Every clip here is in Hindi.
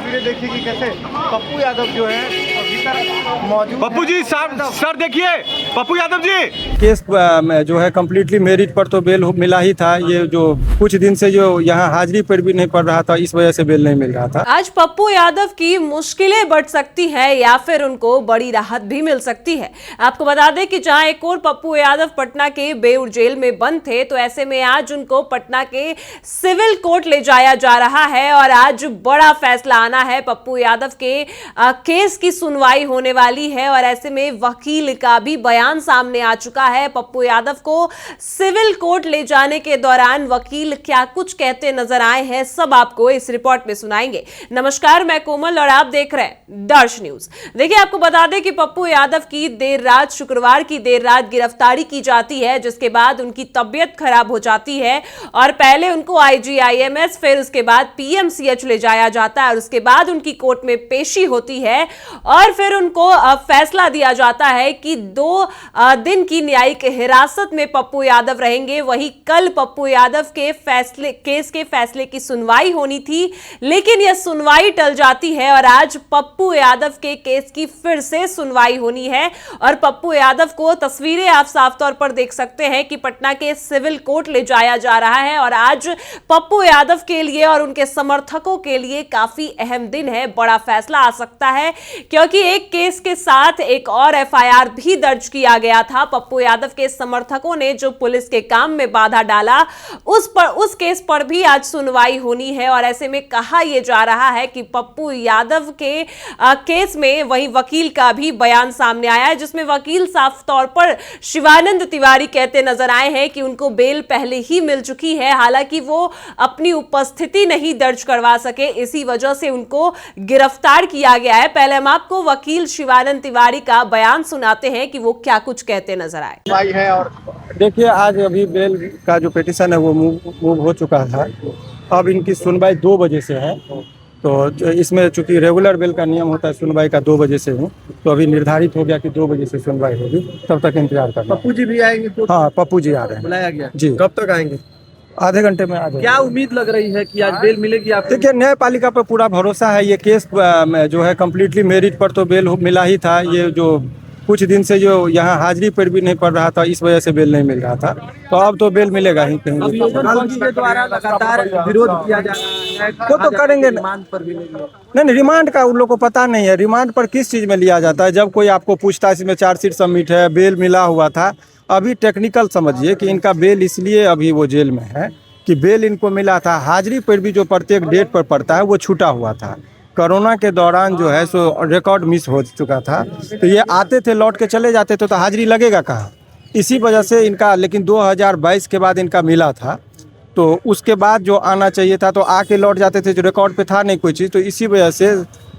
तस्वीरें देखिए कि कैसे पप्पू यादव जो है भीतर मौजूद। पप्पू जी सर देखिए, पप्पू यादव जी केस में जो है कम्प्लीटली मेरिट पर तो बेल मिला ही था। ये जो कुछ दिन से जो यहाँ हाजिरी पर भी नहीं पड़ रहा था, इस वजह से बेल नहीं मिल रहा था। आज पप्पू यादव की मुश्किलें बढ़ सकती है या फिर उनको बड़ी राहत भी मिल सकती है। आपको बता दें कि जहां एक और पप्पू यादव पटना के बेउर जेल में बंद थे, तो ऐसे में आज उनको पटना के सिविल कोर्ट ले जाया जा रहा है और आज बड़ा फैसला आना है। पप्पू यादव के केस की सुनवाई होने वाली है और ऐसे में वकील का भी बयान सामने आ चुका है। पप्पू यादव को सिविल कोर्ट ले जाने के दौरान वकील क्या कुछ कहते नजर आए हैं, सब आपको इस रिपोर्ट में सुनाएंगे। नमस्कार, मैं कोमल और आप देख रहे हैं दर्श न्यूज। देखिए, आपको बता दें कि पप्पू यादव की देर रात, शुक्रवार की देर रात गिरफ्तारी की जाती है, जिसके बाद उनकी तबीयत खराब हो जाती है और पहले उनको IGIMS, फिर उसके बाद PMCH ले जाया जाता है और उसके बाद उनकी कोर्ट में पेशी होती है और फिर उनको फैसला दिया जाता है कि 2 दिन की न्यायिक हिरासत में पप्पू यादव रहेंगे। वहीं कल पप्पू यादव के केस के फैसले की सुनवाई होनी थी, लेकिन यह सुनवाई टल जाती है और आज पप्पू यादव के केस की फिर से सुनवाई होनी है। और पप्पू यादव को तस्वीरें आप साफ तौर पर देख सकते हैं कि पटना के सिविल कोर्ट ले जाया जा रहा है और आज पप्पू यादव के लिए और उनके समर्थकों के लिए काफी अहम दिन है। बड़ा फैसला आ सकता है क्योंकि एक केस के साथ एक और FIR भी दर्ज किया गया था। पप्पू यादव के समर्थकों ने जो पुलिस के काम में बाधा डाला, उस केस पर भी आज सुनवाई होनी है और ऐसे में कहा यह जा रहा है कि पप्पू यादव के केस में वही वकील का भी बयान सामने आया है, जिसमें वकील साफ तौर पर शिवानंद तिवारी कहते नजर आए हैं कि उनको बेल पहले ही मिल चुकी है। हालांकि वो अपनी उपस्थिति नहीं दर्ज करवा सके, इसी वजह से उनको गिरफ्तार किया गया है। पहले हम आपको वकील शिवानंद तिवारी का बयान सुनाते हैं कि वो क्या कुछ कहते नजर आए। भाई है और देखिए, आज अभी बेल का जो पिटीशन है वो मूव हो चुका था। अब इनकी सुनवाई 2 बजे से है, तो इसमें चूंकि रेगुलर बेल का नियम होता है सुनवाई का 2 बजे से ही, तो अभी निर्धारित हो गया कि 2 बजे से सुनवाई होगी। तब तक इंतजार करना। पप्पू जी भी आएंगे तो? हाँ, पप्पू जी आ रहे हैं, बुलाया गया जी। कब तक आएंगे? आधे घंटे में आ जाएंगे। क्या उम्मीद लग रही है कि आज बेल मिलेगी आपको? देखिए, न्यायपालिका पर पूरा भरोसा है। ये केस में जो है कम्प्लीटली मेरिट पर तो बेल मिला ही था। ये जो कुछ दिन से जो यहाँ हाजिरी पर भी नहीं पड़ रहा था, इस वजह से बेल नहीं मिल रहा था, तो अब तो बेल मिलेगा ही कहीं। के द्वारा लगातार विरोध किया जा रहा है, वो तो करेंगे। रिमांड पर भी नहीं, रिमांड का उन लोग को पता नहीं है। रिमांड पर किस चीज़ में लिया जाता है? जब कोई आपको पूछता है इसमें चार्जशीट सबमिट है, बेल मिला हुआ था। अभी टेक्निकल समझिए कि इनका बेल इसलिए अभी वो जेल में है कि बेल इनको मिला था। हाजिरी पर भी जो प्रत्येक डेट पर पड़ता है वो छूटा हुआ था। कोरोना के दौरान जो है सो रिकॉर्ड मिस हो चुका था, तो ये आते थे, लौट के चले जाते थे, तो हाजिरी लगेगा कहाँ? इसी वजह से इनका, लेकिन 2022 के बाद इनका मिला था, तो उसके बाद जो आना चाहिए था तो आके लौट जाते थे, जो रिकॉर्ड पे था नहीं कोई चीज़। तो इसी वजह से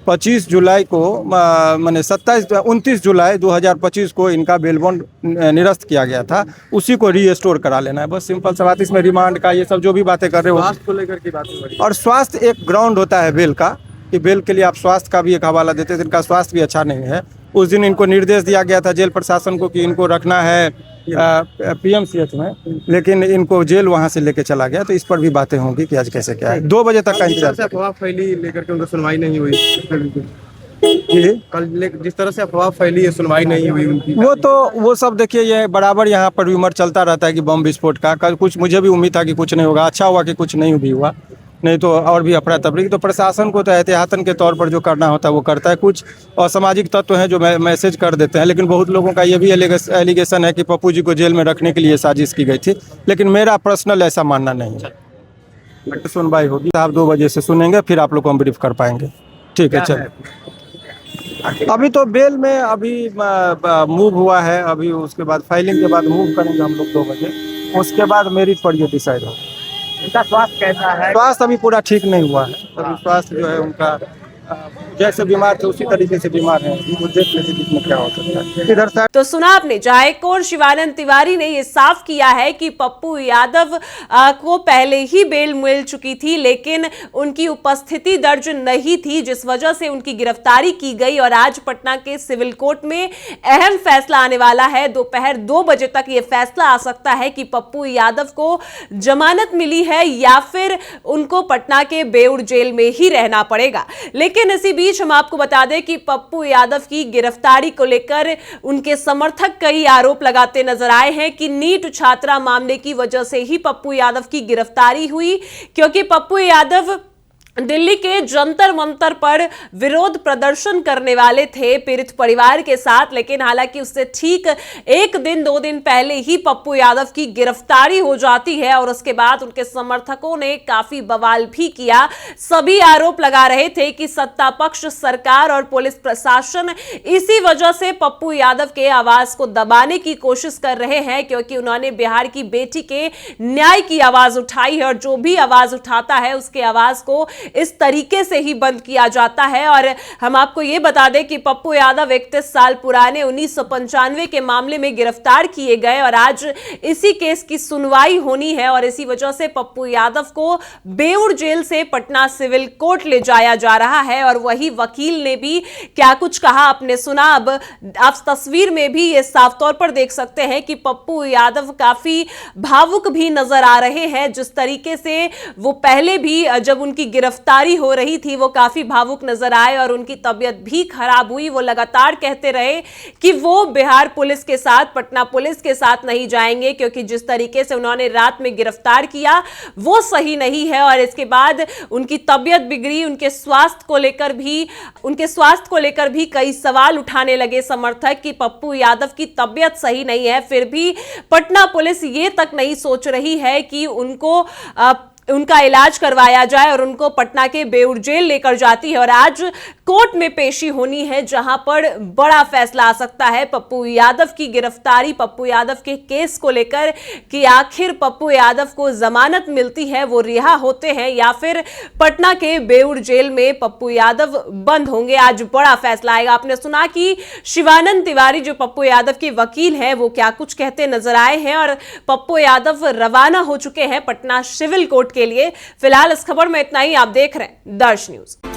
25 जुलाई को मैंने 29 जुलाई 2025 को इनका बेल बॉन्ड निरस्त किया गया था। उसी को रीस्टोर करा लेना है, बस सिंपल सा बात। इसमें रिमांड का ये सब जो भी बातें कर रहे हो, स्वास्थ्य को लेकर की बात हो रही है। और स्वास्थ्य एक ग्राउंड होता है बेल का, कि बेल के लिए आप स्वास्थ्य का भी एक हवाला देते थे। इनका स्वास्थ्य भी अच्छा नहीं है। उस दिन इनको निर्देश दिया गया था जेल प्रशासन को कि इनको रखना है PMCH में, लेकिन इनको जेल वहां से लेके चला गया। तो इस पर भी बातें होंगी कि आज कैसे क्या है। 2 बजे तक का इंतजार। अफवाह फैली लेकर के उनको सुनवाई नहीं हुई जी, कल, जिस तरह से अफवाह फैली है सुनवाई नहीं हुई उनकी, वो सब देखिए, ये बराबर यहाँ पर रूमर चलता रहता है कि बम विस्फोट का। कल कुछ मुझे भी उम्मीद था कि कुछ नहीं होगा। अच्छा हुआ कि कुछ नहीं भी हुआ, नहीं तो और भी अफरा तफरी। तो प्रशासन को तो एहतियातन के तौर पर जो करना होता है वो करता है। कुछ असामाजिक तत्व हैं जो मैसेज कर देते हैं, लेकिन बहुत लोगों का ये भी एलिगेशन है कि पप्पू जी को जेल में रखने के लिए साजिश की गई थी, लेकिन मेरा पर्सनल ऐसा मानना नहीं है। सुनवाई होगी, आप 2 बजे से सुनेंगे, फिर आप लोग को हम ब्रीफ कर पाएंगे। ठीक है, चलो। अभी तो बेल में अभी मूव हुआ है, अभी उसके बाद फाइलिंग के बाद मूव करेंगे हम लोग 2 बजे। उसके बाद मेरिट पर ये डिसाइड होगा। इनका स्वास्थ्य कैसा है? स्वास्थ्य अभी पूरा ठीक नहीं हुआ है। अभी स्वास्थ्य जो है उनका जैसे बीमार थे उसी तरीके से बीमार हैं। वो देख लेते कि इसमें क्या हो सकता है। इधर सर तो सुना आपने, जहां एक और शिवानंद तिवारी ने यह साफ किया है कि पप्पू यादव को पहले ही बेल मिल चुकी थी, लेकिन उनकी उपस्थिति दर्ज नहीं थी, जिस वजह से उनकी गिरफ्तारी की गई। और आज पटना के सिविल कोर्ट में अहम फैसला आने वाला है। दोपहर 2 बजे तक यह फैसला आ सकता है कि पप्पू यादव को जमानत मिली है या फिर उनको पटना के बेउर जेल में ही रहना पड़ेगा। लेकिन इसी बीच हम आपको बता दें कि पप्पू यादव की गिरफ्तारी को लेकर उनके समर्थक कई आरोप लगाते नजर आए हैं कि नीट छात्रा मामले की वजह से ही पप्पू यादव की गिरफ्तारी हुई, क्योंकि पप्पू यादव दिल्ली के जंतर मंतर पर विरोध प्रदर्शन करने वाले थे पीड़ित परिवार के साथ। लेकिन हालांकि उससे ठीक 1 दिन 2 दिन पहले ही पप्पू यादव की गिरफ्तारी हो जाती है और उसके बाद उनके समर्थकों ने काफी बवाल भी किया। सभी आरोप लगा रहे थे कि सत्ता पक्ष, सरकार और पुलिस प्रशासन इसी वजह से पप्पू यादव के आवाज को दबाने की कोशिश कर रहे हैं, क्योंकि उन्होंने बिहार की बेटी के न्याय की आवाज उठाई है और जो भी आवाज उठाता है उसके आवाज को इस तरीके से ही बंद किया जाता है। और हम आपको यह बता दें कि पप्पू यादव 31 साल पुराने 1995 के मामले में गिरफ्तार किए गए और आज इसी केस की सुनवाई होनी है। और इसी वजह से पप्पू यादव को बेउर जेल से पटना सिविल कोर्ट ले जाया जा रहा है। और वही वकील ने भी क्या कुछ कहा आपने सुना। अब आप तस्वीर में भी ये साफ तौर पर देख सकते हैं कि पप्पू यादव काफी भावुक भी नजर आ रहे हैं। जिस तरीके से वो पहले भी जब उनकी गिरफ्तारी हो रही थी वो काफी भावुक नजर आए और उनकी तबीयत भी खराब हुई। वो लगातार कहते रहे कि वो बिहार पुलिस के साथ, पटना पुलिस के साथ नहीं जाएंगे, क्योंकि जिस तरीके से उन्होंने रात में गिरफ्तार किया वो सही नहीं है। और इसके बाद उनकी तबीयत बिगड़ी, उनके स्वास्थ्य को लेकर भी कई सवाल उठाने लगे समर्थक कि पप्पू यादव की तबीयत सही नहीं है। फिर भी पटना पुलिस ये तक नहीं सोच रही है कि उनका इलाज करवाया जाए और उनको पटना के बेउर जेल लेकर जाती है। और आज कोर्ट में पेशी होनी है जहां पर बड़ा फैसला आ सकता है पप्पू यादव की गिरफ्तारी, पप्पू यादव के केस को लेकर कि आखिर पप्पू यादव को जमानत मिलती है, वो रिहा होते हैं या फिर पटना के बेउर जेल में पप्पू यादव बंद होंगे। आज बड़ा फैसला आएगा। आपने सुना कि शिवानंद तिवारी जो पप्पू यादव के वकील हैं वो क्या कुछ कहते नजर आए हैं और पप्पू यादव रवाना हो चुके हैं पटना सिविल कोर्ट के लिए। फिलहाल इस खबर में इतना ही। आप देख रहे हैं दर्श न्यूज।